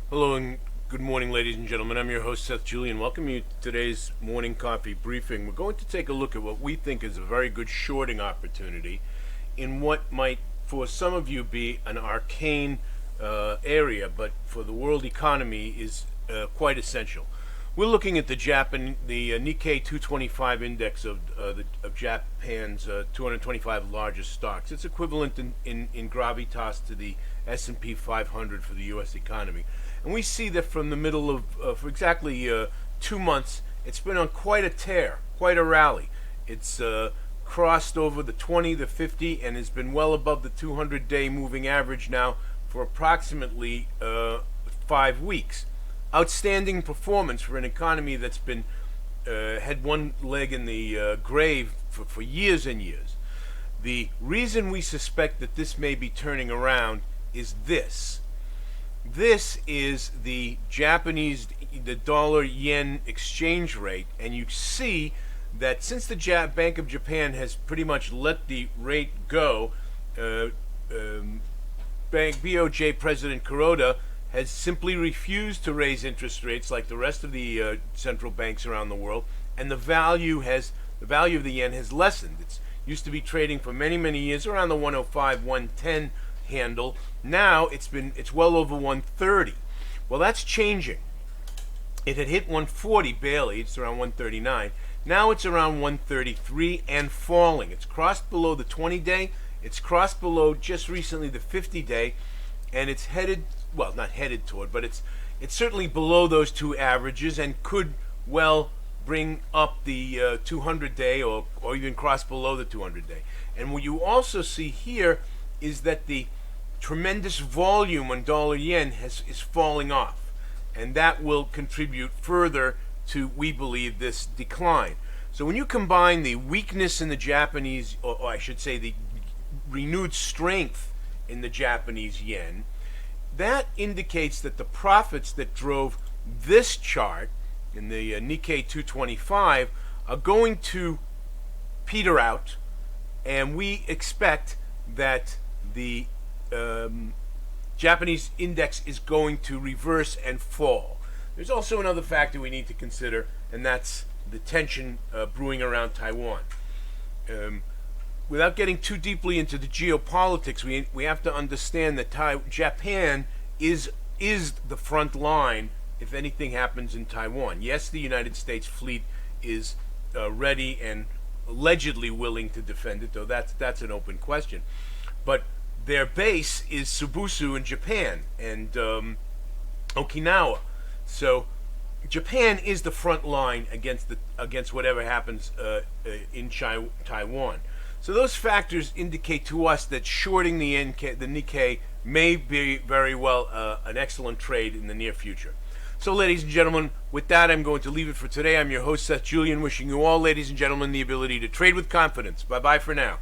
Hello and good morning, ladies and gentlemen. I'm your host, Seth Julian. Welcome you to today's morning coffee briefing. We're going to take a look at what we think is a very good shorting opportunity in what might, for some of you, be an arcane area, but for the world economy is quite essential. We're looking at the Nikkei 225 index of Japan's 225 largest stocks. It's equivalent in gravitas to the S&P 500 for the U.S. economy. And we see that from the middle of for exactly 2 months, it's been on quite a tear, quite a rally. It's crossed over the 20, the 50, and has been well above the 200-day moving average now for approximately 5 weeks. Outstanding performance for an economy that's been had one leg in the grave for years and years. The reason we suspect that this may be turning around is this. This is the dollar-yen exchange rate, and you see that since the Bank of Japan has pretty much let the rate go, BOJ President Kuroda has simply refused to raise interest rates like the rest of the central banks around the world, and the value of the yen has lessened. It's used to be trading for many years around the 105, 110 handle. Now it's well over 130. Well, that's changing. It had hit 140 barely. It's around 139. Now it's around 133 and falling. It's crossed below the 20-day. It's crossed below just recently the 50-day, and it's headed, well, not headed toward, but it's certainly below those two averages and could well bring up the 200-day or even cross below the 200-day. And what you also see here is that the tremendous volume on dollar-yen is falling off, and that will contribute further to, we believe, this decline. So when you combine the weakness in the Japanese, or I should say the renewed strength in the Japanese yen, that indicates that the profits that drove this chart in the Nikkei 225 are going to peter out, and we expect that the Japanese index is going to reverse and fall. There's also another factor we need to consider, and that's the tension brewing around Taiwan. Without getting too deeply into the geopolitics, we have to understand that Japan is the front line if anything happens in Taiwan. Yes, the United States fleet is ready and allegedly willing to defend it, though that's an open question. But their base is Subusu in Japan and Okinawa. So Japan is the front line against whatever happens in Taiwan. So those factors indicate to us that shorting the Nikkei may be very well an excellent trade in the near future. So, ladies and gentlemen, with that, I'm going to leave it for today. I'm your host, Seth Julian, wishing you all, ladies and gentlemen, the ability to trade with confidence. Bye-bye for now.